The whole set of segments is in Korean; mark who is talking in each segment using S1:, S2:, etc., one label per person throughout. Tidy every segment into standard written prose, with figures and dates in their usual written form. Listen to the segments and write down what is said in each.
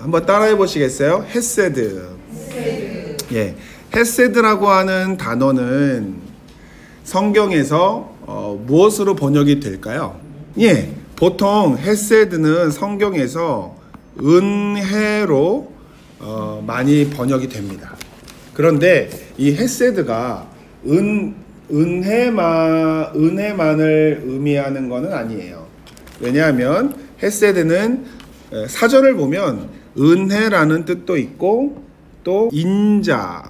S1: 한번 따라해 보시겠어요? 헤세드. 예, 헤세드라고 하는 단어는 성경에서 무엇으로 번역이 될까요? 예, 보통 헤세드는 성경에서 은혜로 많이 번역이 됩니다. 그런데 이 헤세드가 은혜만을 의미하는 것은 아니에요. 왜냐하면 헤세드는 사전을 보면 은혜라는 뜻도 있고 또 인자,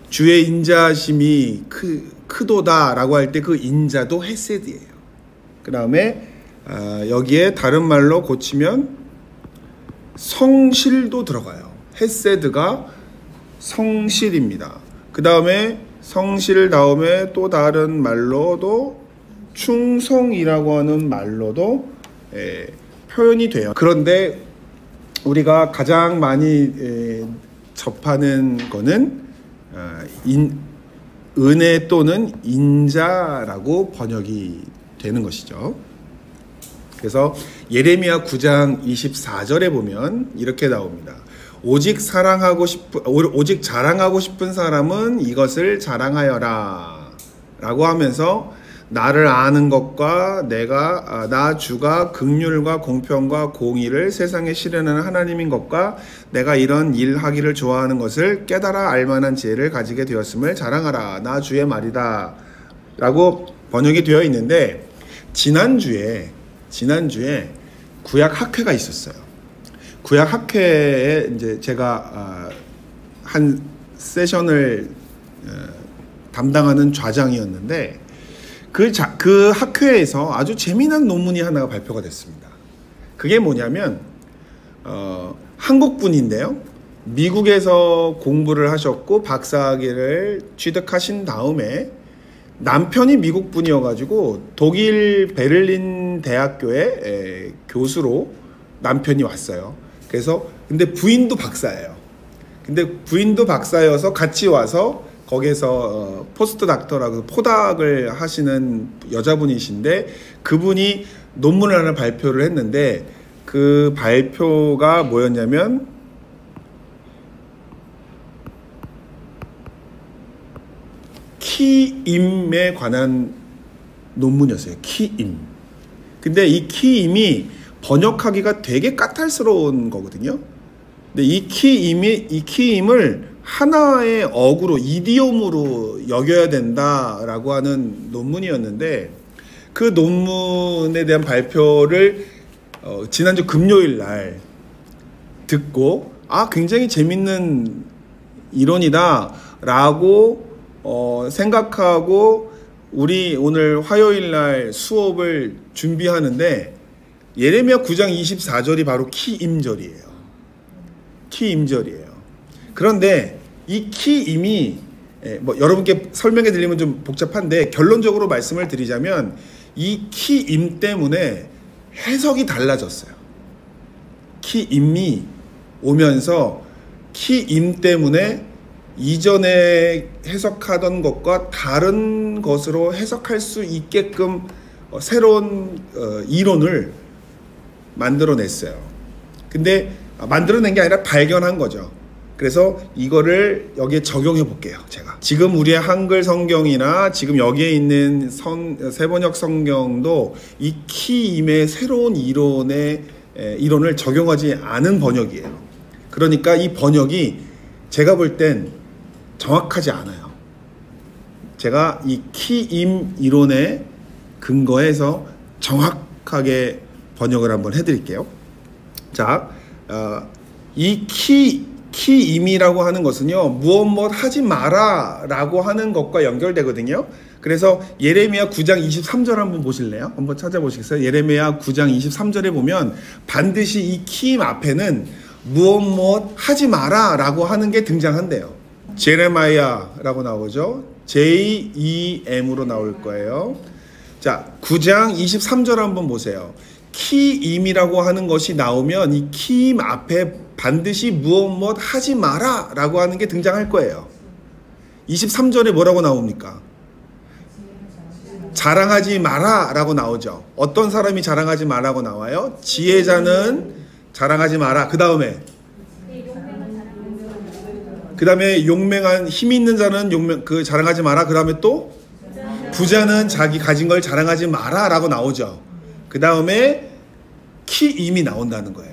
S1: 주의 인자심이 크도다 라고 할 때 그 인자도 헤세드예요. 그 다음에 여기에 다른 말로 고치면 성실도 들어가요. 헤세드가 성실입니다. 그 다음에 성실 다음에 또 다른 말로도 충성이라고 하는 말로도 표현이 돼요. 그런데 우리가 가장 많이 접하는 거는 은혜 또는 인자라고 번역이 되는 것이죠. 그래서 예레미야 9장 24절에 보면 이렇게 나옵니다. 오직 자랑하고 싶은 사람은 이것을 자랑하여라 라고 하면서 나를 아는 것과 나 주가 긍휼과 공평과 공의를 세상에 실현하는 하나님인 것과 내가 이런 일 하기를 좋아하는 것을 깨달아 알만한 지혜를 가지게 되었음을 자랑하라. 나 주의 말이다 라고 번역이 되어 있는데 지난주에 구약 학회가 있었어요. 구약 학회에 이제 제가 한 세션을 담당하는 좌장이었는데 그 학회에서 아주 재미난 논문이 하나가 발표가 됐습니다. 그게 뭐냐면 한국 분인데요. 미국에서 공부를 하셨고 박사학위를 취득하신 다음에 남편이 미국 분이어가지고 독일 베를린 대학교에 교수로 남편이 왔어요. 그래서 근데 부인도 박사예요. 근데 부인도 박사여서 같이 와서 거기서 포스트 닥터라고 포닥을 하시는 여자분이신데 그분이 논문을 하나 발표를 했는데 그 발표가 뭐였냐면 키임에 관한 논문이었어요. 키임. 근데 이 키임이 번역하기가 되게 까탈스러운 거거든요. 근데 이 키임을 하나의 어구로 이디옴으로 여겨야 된다라고 하는 논문이었는데 그 논문에 대한 발표를 지난주 금요일 날 듣고 굉장히 재밌는 이론이다 라고 생각하고 우리 오늘 화요일 날 수업을 준비하는데 예레미야 9장 24절이 바로 키임절이에요. 키임절이에요. 그런데 이 키임이 여러분께 설명해 드리면 좀 복잡한데 결론적으로 말씀을 드리자면 이 키임 때문에 해석이 달라졌어요. 키임이 오면서 키임 때문에 이전에 해석하던 것과 다른 것으로 해석할 수 있게끔 새로운 이론을 만들어냈어요. 근데 만들어낸 게 아니라 발견한 거죠. 그래서 이거를 여기에 적용해 볼게요. 제가 지금 우리의 한글 성경이나 지금 여기에 있는 세번역 성경도 이 키임의 새로운 이론을 적용하지 않은 번역이에요. 그러니까 이 번역이 제가 볼 땐 정확하지 않아요. 제가 이 키임 이론에 근거해서 정확하게 번역을 한번 해드릴게요. 자, 이 키임이라고 하는 것은요, 무엇 하지 마라 라고 하는 것과 연결되거든요. 그래서 예레미야 9장 23절 한번 보실래요? 한번 찾아보시겠어요? 예레미야 9장 23절에 보면 반드시 이 키임 앞에는 무엇 하지 마라 라고 하는 게 등장한대요. 제레마이아라고 나오죠. JEM으로 나올 거예요. 자, 9장 23절 한번 보세요. 키임이라고 하는 것이 나오면 이 키임 앞에 반드시 무엇 하지 마라 라고 하는 게 등장할 거예요. 23절에 뭐라고 나옵니까? 자랑하지 마라 라고 나오죠. 어떤 사람이 자랑하지 마라고 나와요? 지혜자는 자랑하지 마라. 그 다음에 용맹한 힘이 있는 자는 자랑하지 마라. 그 다음에 또 부자는 자기 가진 걸 자랑하지 마라 라고 나오죠. 그 다음에 키임이 나온다는 거예요.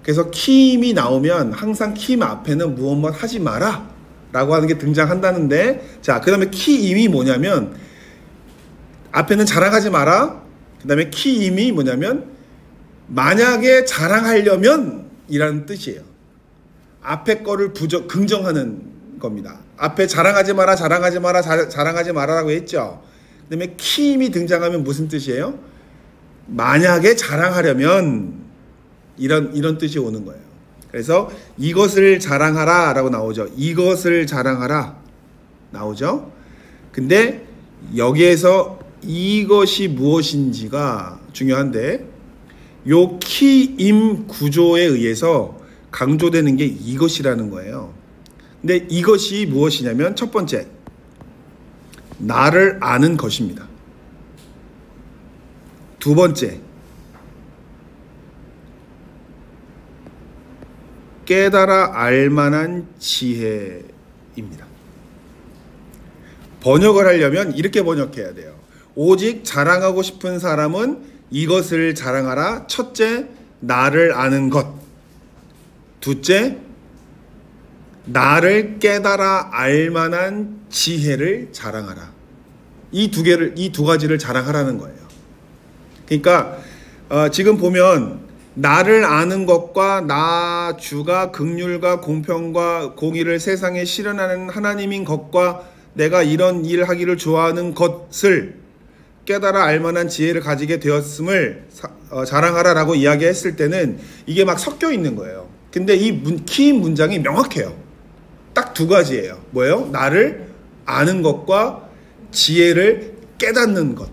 S1: 그래서 키임이 나오면 항상 키임 앞에는 무엇 하지 마라 라고 하는 게 등장한다는데, 자, 그 다음에 키임이 뭐냐면 앞에는 자랑하지 마라. 그 다음에 키임이 뭐냐면 만약에 자랑하려면 이라는 뜻이에요. 앞에 거를 긍정하는 겁니다. 앞에 자랑하지 마라, 자랑하지 마라, 자랑하지 마라라고 했죠. 그 다음에 키임이 등장하면 무슨 뜻이에요? 만약에 자랑하려면 이런 뜻이 오는 거예요. 그래서 이것을 자랑하라 라고 나오죠. 이것을 자랑하라 나오죠. 근데 여기에서 이것이 무엇인지가 중요한데, 요 키임 구조에 의해서 강조되는 게 이것이라는 거예요. 근데 이것이 무엇이냐면 첫 번째, 나를 아는 것입니다. 두 번째, 깨달아 알만한 지혜입니다. 번역을 하려면 이렇게 번역해야 돼요. 오직 자랑하고 싶은 사람은 이것을 자랑하라. 첫째, 나를 아는 것. 둘째, 나를 깨달아 알만한 지혜를 자랑하라. 이 두 가지를 자랑하라는 거예요. 그러니까 지금 보면 나를 아는 것과 나 주가 긍휼과 공평과 공의를 세상에 실현하는 하나님인 것과 내가 이런 일을 하기를 좋아하는 것을 깨달아 알만한 지혜를 가지게 되었음을 자랑하라라고 이야기했을 때는 이게 막 섞여 있는 거예요. 근데 이 키임 문장이 명확해요. 딱 두 가지예요. 뭐예요? 나를 아는 것과 지혜를 깨닫는 것.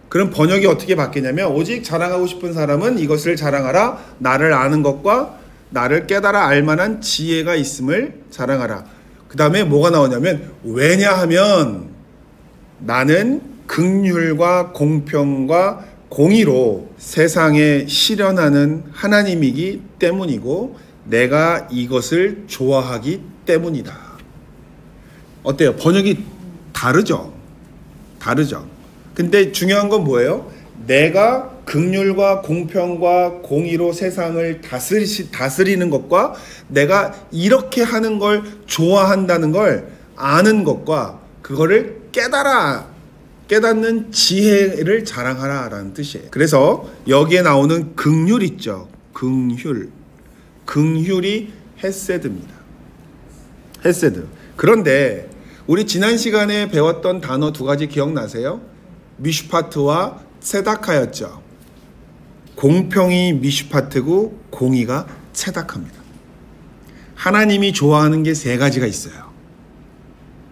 S1: 그럼 번역이 어떻게 바뀌냐면 오직 자랑하고 싶은 사람은 이것을 자랑하라. 나를 아는 것과 나를 깨달아 알만한 지혜가 있음을 자랑하라. 그 다음에 뭐가 나오냐면 왜냐하면 나는 긍휼과 공평과 공의로 세상에 실현하는 하나님이기 때문이고 내가 이것을 좋아하기 때문이다. 어때요? 번역이 다르죠? 다르죠? 근데 중요한 건 뭐예요? 내가 긍휼과 공평과 공의로 세상을 다스리는 것과 내가 이렇게 하는 걸 좋아한다는 걸 아는 것과 그거를 깨닫는 지혜를 자랑하라라는 뜻이에요. 그래서 여기에 나오는 긍휼 있죠. 긍휼이 헤세드입니다. 헤세드. 그런데 우리 지난 시간에 배웠던 단어 두 가지 기억나세요? 미슈파트와 ጼ다카였죠. 공평이 미슈파트고 공의가 ጼ다카입니다. 하나님이 좋아하는 게 세 가지가 있어요.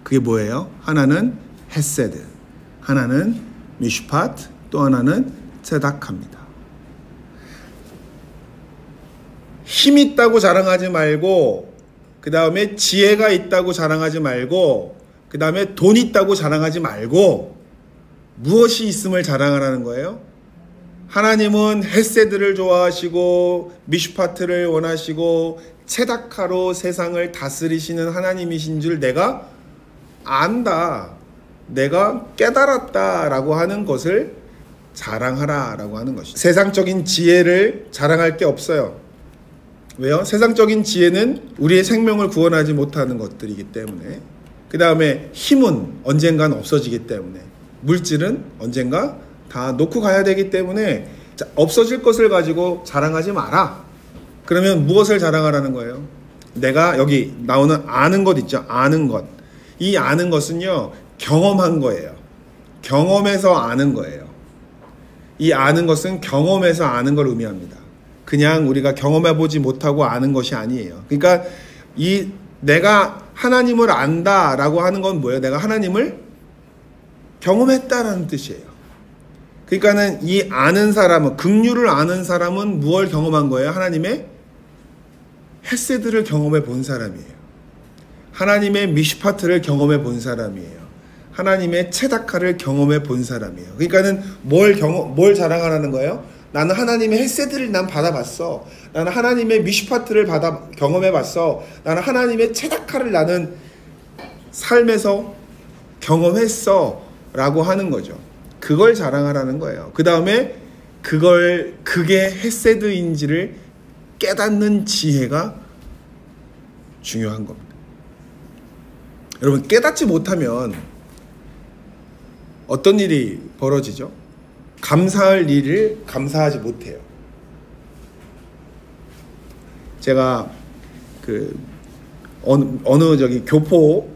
S1: 그게 뭐예요? 하나는 헤세드, 하나는 미슈파트, 또 하나는 ጼ다카입니다. 힘 있다고 자랑하지 말고, 그 다음에 지혜가 있다고 자랑하지 말고, 그 다음에 돈 있다고 자랑하지 말고, 무엇이 있음을 자랑하라는 거예요? 하나님은 헤세드를 좋아하시고 미슈파트를 원하시고 ጼ다카로 세상을 다스리시는 하나님이신 줄 내가 안다, 내가 깨달았다라고 하는 것을 자랑하라라고 하는 것이죠. 세상적인 지혜를 자랑할 게 없어요. 왜요? 세상적인 지혜는 우리의 생명을 구원하지 못하는 것들이기 때문에, 그 다음에 힘은 언젠간 없어지기 때문에, 물질은 언젠가 다 놓고 가야 되기 때문에 없어질 것을 가지고 자랑하지 마라. 그러면 무엇을 자랑하라는 거예요? 내가 여기 나오는 아는 것 있죠. 아는 것. 이 아는 것은요, 경험한 거예요. 경험에서 아는 거예요. 이 아는 것은 경험에서 아는 걸 의미합니다. 그냥 우리가 경험해보지 못하고 아는 것이 아니에요. 그러니까 내가 하나님을 안다라고 하는 건 뭐예요? 내가 하나님을 경험했다라는 뜻이에요. 그러니까는 이 아는 사람은, 긍휼을 아는 사람은 무엇을 경험한 거예요? 하나님의 헤세드를 경험해 본 사람이에요. 하나님의 미슈파트를 경험해 본 사람이에요. 하나님의 ጼ다카를 경험해 본 사람이에요. 그러니까는 뭘 자랑하라는 거예요? 나는 하나님의 헤세드를 난 받아봤어. 나는 하나님의 미슈파트를 경험해봤어. 나는 하나님의 체다카를 나는 삶에서 경험했어 라고 하는 거죠. 그걸 자랑하라는 거예요. 그 다음에 그게 헤세드인지를 깨닫는 지혜가 중요한 겁니다. 여러분, 깨닫지 못하면 어떤 일이 벌어지죠? 감사할 일을 감사하지 못해요. 제가 어느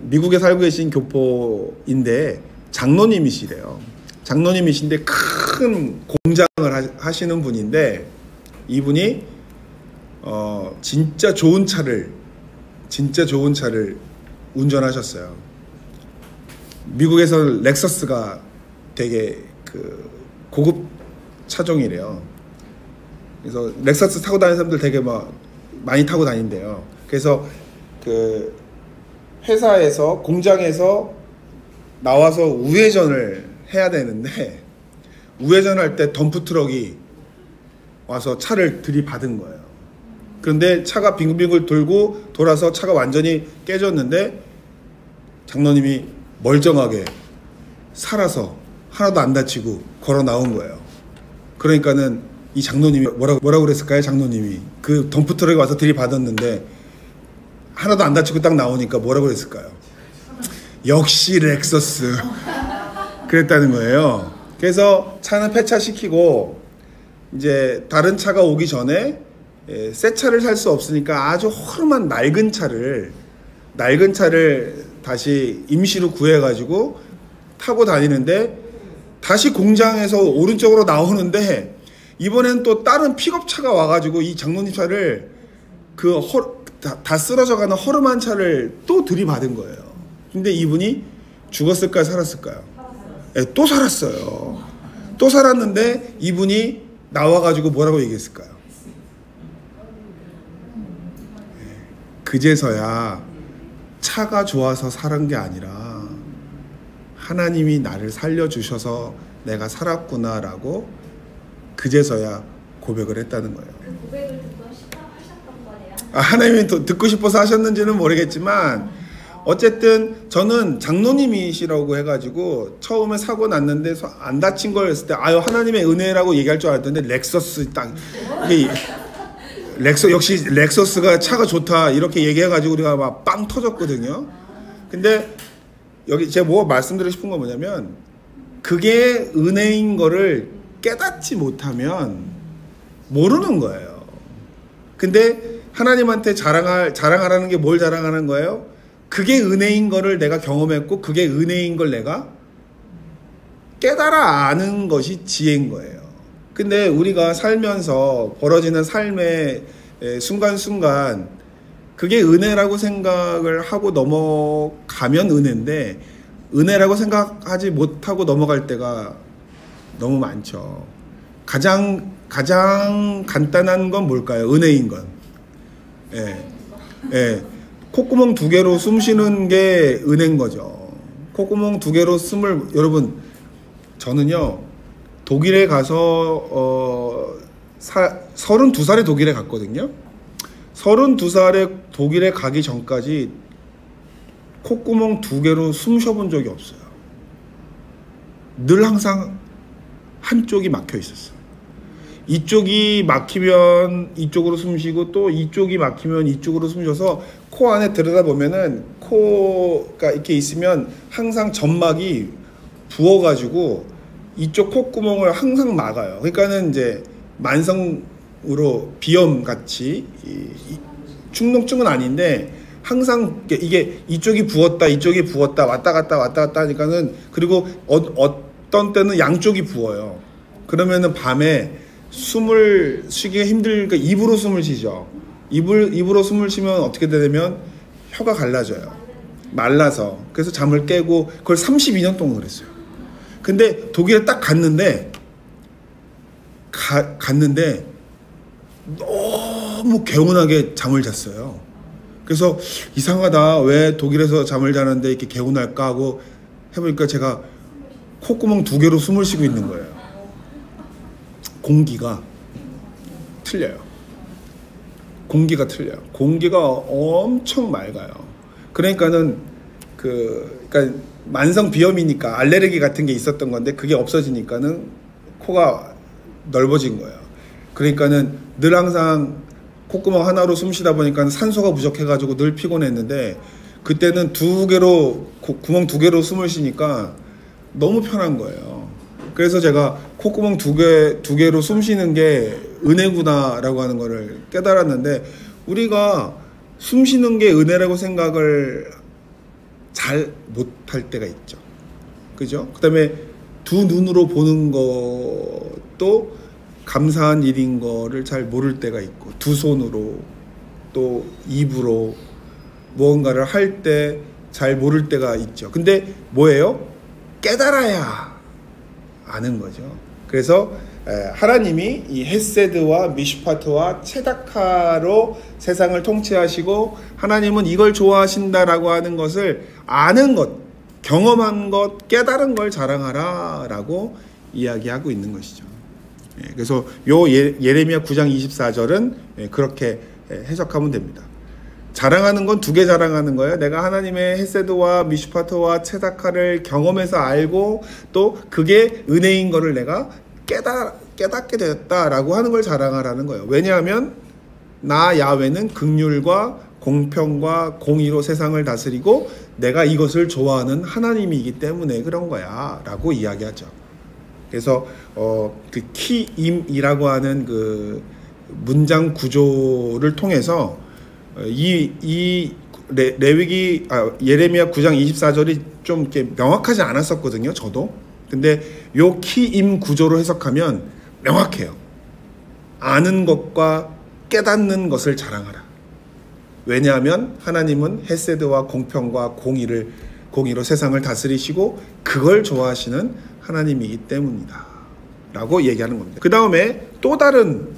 S1: 미국에 살고 계신 교포인데 장로님이시래요. 장로님이신데 큰 공장을 하시는 분인데, 이분이 진짜 좋은 차를 운전하셨어요. 미국에서 렉서스가 되게 고급 차종이래요. 그래서 렉서스 타고 다니는 사람들 되게 많이 타고 다닌대요. 그래서 회사에서, 공장에서 나와서 우회전을 해야 되는데, 우회전할 때 덤프트럭이 와서 차를 들이받은 거예요. 그런데 차가 빙글빙글 돌고 돌아서 차가 완전히 깨졌는데, 장로님이 멀쩡하게 살아서 하나도 안 다치고 걸어 나온 거예요. 그러니까는 이 장로님이 뭐라고 그랬을까요? 장로님이 그 덤프트럭이 와서 들이받았는데 하나도 안 다치고 딱 나오니까 뭐라고 그랬을까요? 역시 렉서스. 그랬다는 거예요. 그래서 차는 폐차시키고 이제 다른 차가 오기 전에 새 차를 살 수 없으니까 아주 허름한 낡은 차를 다시 임시로 구해가지고 타고 다니는데, 다시 공장에서 오른쪽으로 나오는데 이번엔 또 다른 픽업차가 와가지고 이 장로님 차를 다 쓰러져가는 허름한 차를 또 들이받은 거예요. 근데 이분이 죽었을까요? 살았을까요? 또 살았어요. 또 살았는데 이분이 나와가지고 뭐라고 얘기했을까요? 그제서야 차가 좋아서 살은 게 아니라 하나님이 나를 살려주셔서 내가 살았구나라고 그제서야 고백을 했다는 거예요.
S2: 그 고백을 듣고 하셨던 거예요?
S1: 하나님이 듣고 싶어서 하셨는지는 모르겠지만, 어쨌든 저는 장로님이시라고 해가지고 처음에 사고 났는데 안 다친 걸 했을 때 하나님의 은혜라고 얘기할 줄 알았는데, 렉서스 딱 역시 렉서스가 차가 좋다 이렇게 얘기해가지고 우리가 막 빵 터졌거든요. 근데 여기 제가 뭐 말씀드리고 싶은 건 뭐냐면, 그게 은혜인 거를 깨닫지 못하면 모르는 거예요. 근데 하나님한테 자랑하라는 게 뭘 자랑하는 거예요? 그게 은혜인 거를 내가 경험했고, 그게 은혜인 걸 내가 깨달아 아는 것이 지혜인 거예요. 근데 우리가 살면서 벌어지는 삶의 순간순간 그게 은혜라고 생각을 하고 넘어가면 은혜인데, 은혜라고 생각하지 못하고 넘어갈 때가 너무 많죠. 가장 간단한 건 뭘까요? 은혜인 건. 콧구멍 2개로 숨 쉬는 게 은혜인 거죠. 콧구멍 2개로 여러분, 저는요 독일에 가서 32살에 독일에 갔거든요. 32살에 독일에 가기 전까지 콧구멍 2개로 숨 쉬어본 적이 없어요. 늘 항상 한쪽이 막혀 있었어요. 이쪽이 막히면 이쪽으로 숨 쉬고, 또 이쪽이 막히면 이쪽으로 숨 쉬어서 코 안에 들여다보면은 코가 이렇게 있으면 항상 점막이 부어가지고 이쪽 콧구멍을 항상 막아요. 그러니까는 이제 만성으로 비염 같이 축농증은 아닌데, 항상 이게 이쪽이 부었다 이쪽이 부었다 왔다 갔다 하니까는, 그리고 어떤 때는 양쪽이 부어요. 그러면은 밤에 숨을 쉬기가 힘들니까 입으로 숨을 쉬죠. 입으로 숨을 쉬면 어떻게 되냐면 혀가 갈라져요. 말라서. 그래서 잠을 깨고, 그걸 32년 동안 그랬어요. 근데 독일에 딱 갔는데 너무 개운하게 잠을 잤어요. 그래서 이상하다, 왜 독일에서 잠을 자는데 이렇게 개운할까 하고 해보니까 제가 콧구멍 2개로 숨을 쉬고 있는 거예요. 공기가 틀려요. 공기가 틀려요. 공기가 엄청 맑아요. 그러니까는 그러니까 만성 비염이니까 알레르기 같은 게 있었던 건데 그게 없어지니까는 코가 넓어진 거예요. 그러니까는 늘 항상 콧구멍 하나로 숨 쉬다 보니까 산소가 부족해가지고 늘 피곤했는데 그때는 구멍 두 개로 숨을 쉬니까 너무 편한 거예요. 그래서 제가 콧구멍 두 개로 숨 쉬는 게 은혜구나라고 하는 거를 깨달았는데 우리가 숨 쉬는 게 은혜라고 생각을 잘 못할 때가 있죠. 그죠? 그 다음에 두 눈으로 보는 것도 감사한 일인 거를 잘 모를 때가 있고 두 손으로 또 입으로 무언가를 할 때 잘 모를 때가 있죠. 근데 뭐예요? 깨달아야 아는 거죠. 그래서 하나님이 이 헤세드와 미슈파트와 체다카로 세상을 통치하시고 하나님은 이걸 좋아하신다라고 하는 것을 아는 것, 경험한 것, 깨달은 걸 자랑하라 라고 이야기하고 있는 것이죠. 그래서 요 예레미야 9장 24절은 그렇게 해석하면 됩니다. 자랑하는 건 두 개 자랑하는 거예요. 내가 하나님의 헤세드와 미슈파트와 체다카를 경험해서 알고 또 그게 은혜인 거를 내가 깨닫게 되었다라고 하는 걸 자랑하라는 거예요. 왜냐하면 나 야훼는 긍휼과 공평과 공의로 세상을 다스리고 내가 이것을 좋아하는 하나님이기 때문에 그런 거야 라고 이야기하죠. 그래서 그 키임이라고 하는 그 문장 구조를 통해서 예레미야 9장 24절이 좀 이렇게 명확하지 않았었거든요. 저도. 근데 요 키임 구조로 해석하면 명확해요. 아는 것과 깨닫는 것을 자랑하라. 왜냐하면 하나님은 헤세드와 공평과 공의로 세상을 다스리시고 그걸 좋아하시는 하나님이기 때문이다 라고 얘기하는 겁니다. 그 다음에 또 다른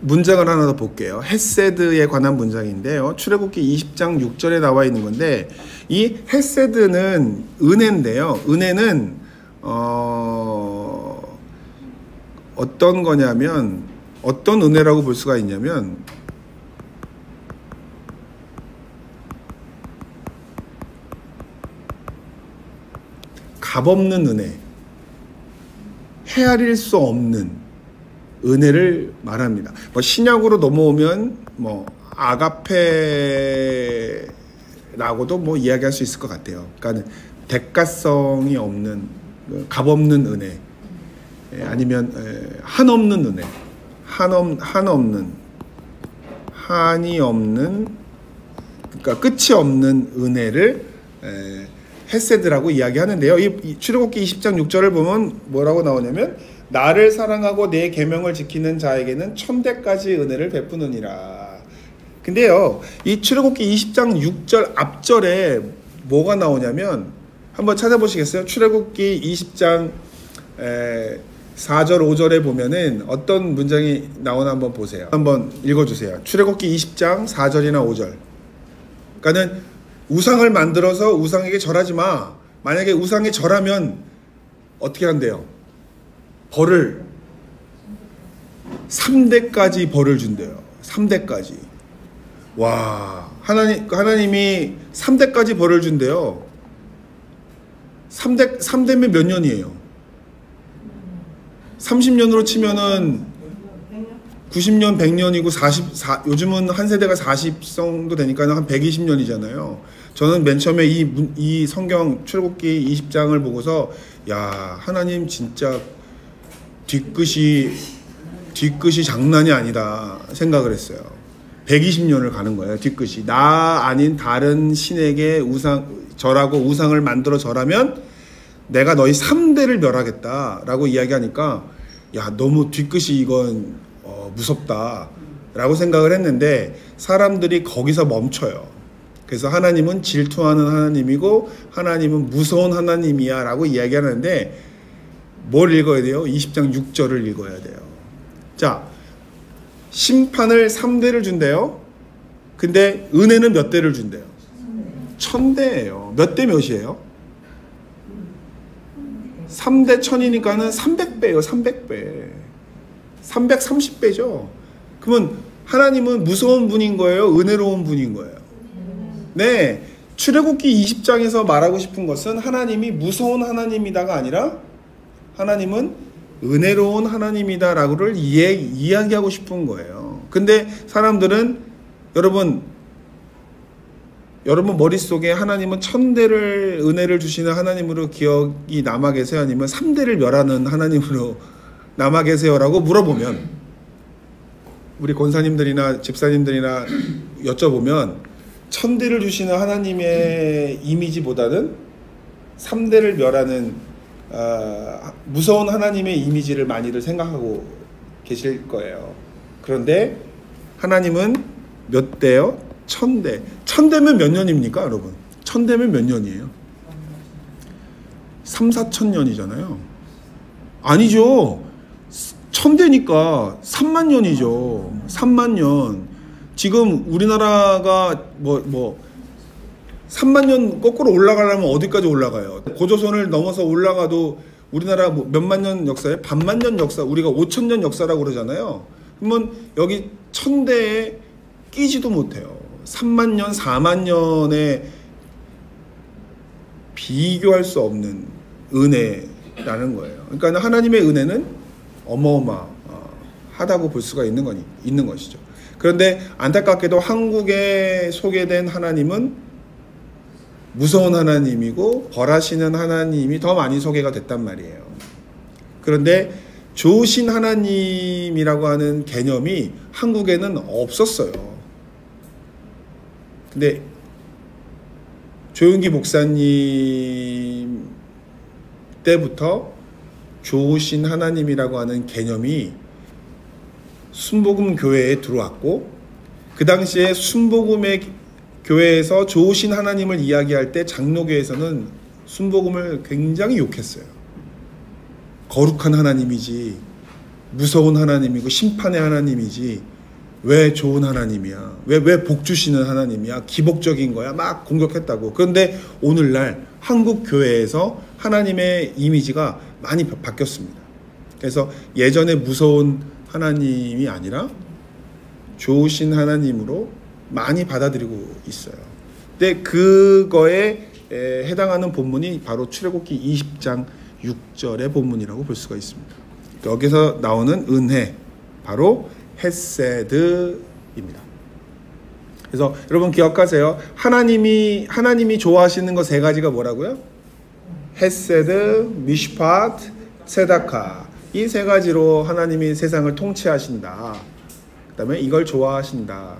S1: 문장을 하나 더 볼게요. 헤세드에 관한 문장인데요. 출애굽기 20장 6절에 나와 있는 건데 이 헤세드는 은혜인데요. 은혜는 어떤 거냐면 어떤 은혜라고 볼 수가 있냐면 값없는 은혜, 헤아릴 수 없는 은혜를 말합니다. 뭐 신약으로 넘어오면 뭐 아가페라고도 뭐 이야기할 수 있을 것 같아요. 그러니까 대가성이 없는 값없는 은혜, 아니면 한없는 은혜, 한이 없는 그러니까 끝이 없는 은혜를 헤세드라고 이야기하는데요. 이 출애굽기 20장 6절을 보면 뭐라고 나오냐면 나를 사랑하고 내 계명을 지키는 자에게는 천대까지 은혜를 베푸느니라. 근데요, 이 출애굽기 20장 6절 앞절에 뭐가 나오냐면 한번 찾아보시겠어요? 출애굽기 20장 4절 5절에 보면은 어떤 문장이 나오나 한번 보세요. 한번 읽어주세요. 출애굽기 20장 4절이나 5절. 그러니까는 우상을 만들어서 우상에게 절하지 마. 만약에 우상에 절하면 어떻게 한대요? 벌을 3대까지 벌을 준대요. 3대까지. 와, 하나님이 3대까지 벌을 준대요. 3대면 몇 년이에요? 30년으로 치면은 90년, 100년이고 요즘은 한 세대가 40 정도 되니까 한 120년이잖아요. 저는 맨 처음에 이 성경 출애굽기 20장을 보고서 야, 하나님 진짜 뒤끝이 장난이 아니다 생각을 했어요. 120년을 가는 거예요. 뒤끝이. 나 아닌 다른 신에게 절하고 우상을 만들어 절하면 내가 너희 3대를 멸하겠다라고 이야기하니까 야, 너무 뒤끝이 이건 무섭다 라고 생각을 했는데 사람들이 거기서 멈춰요. 그래서 하나님은 질투하는 하나님이고 하나님은 무서운 하나님이야 라고 이야기하는데 뭘 읽어야 돼요? 20장 6절을 읽어야 돼요. 자, 심판을 3대를 준대요. 근데 은혜는 몇 대를 준대요? 1000대예요. 몇 대 몇이에요? 3대 1000이니까는 300배예요. 300배. 330배죠. 그러면 하나님은 무서운 분인 거예요? 은혜로운 분인 거예요? 네. 출애굽기 20장에서 말하고 싶은 것은 하나님이 무서운 하나님이다가 아니라 하나님은 은혜로운 하나님이다라고를 이야기하고 싶은 거예요. 근데 사람들은 여러분 머릿속에 하나님은 1000대를 은혜를 주시는 하나님으로 기억이 남아 계세요? 아니면 3대를 멸하는 하나님으로 남아 계세요라고 물어보면 우리 권사님들이나 집사님들이나 여쭤보면 1000대를 주시는 하나님의 이미지보다는 3대를 멸하는 무서운 하나님의 이미지를 많이들 생각하고 계실 거예요. 그런데 하나님은 몇 대요? 1000대. 1000대면 몇 년입니까, 여러분? 1000대면 몇 년이에요? 3, 4천 년이잖아요. 아니죠. 1000대니까 3만 년이죠. 3만 년. 지금 우리나라가 3만 년 거꾸로 올라가려면 어디까지 올라가요? 고조선을 넘어서 올라가도 우리나라 몇만 년 역사에 반만 년 역사, 우리가 5000년 역사라고 그러잖아요. 그러면 여기 1000대에 끼지도 못해요. 3만 년, 4만 년에 비교할 수 없는 은혜라는 거예요. 그러니까 하나님의 은혜는 어마어마하다고 볼 수가 있는 것이죠. 그런데 안타깝게도 한국에 소개된 하나님은 무서운 하나님이고 벌하시는 하나님이 더 많이 소개가 됐단 말이에요. 그런데 좋으신 하나님이라고 하는 개념이 한국에는 없었어요. 근데 조윤기 목사님 때부터 좋으신 하나님이라고 하는 개념이 순복음 교회에 들어왔고, 그 당시에 순복음의 교회에서 좋으신 하나님을 이야기할 때 장로교에서는 순복음을 굉장히 욕했어요. 거룩한 하나님이지, 무서운 하나님이고 심판의 하나님이지, 왜 좋은 하나님이야, 왜 복 주시는 하나님이야, 기복적인 거야, 막 공격했다고. 그런데 오늘날 한국 교회에서 하나님의 이미지가 많이 바뀌었습니다. 그래서 예전에 무서운 하나님이 아니라 좋으신 하나님으로 많이 받아들이고 있어요. 근데 그거에 해당하는 본문이 바로 출애굽기 20장 6절의 본문이라고 볼 수가 있습니다. 여기서 나오는 은혜, 바로 헤세드입니다. 그래서 여러분 기억하세요. 하나님이 좋아하시는 거 세 가지가 뭐라고요? 헤세드, 미슈파트, 세다카. 이 세 가지로 하나님이 세상을 통치하신다. 그 다음에 이걸 좋아하신다.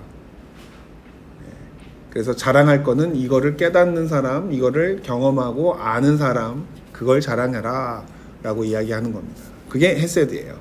S1: 그래서 자랑할 거는 이거를 깨닫는 사람, 이거를 경험하고 아는 사람, 그걸 자랑해라 라고 이야기하는 겁니다. 그게 헤세드예요.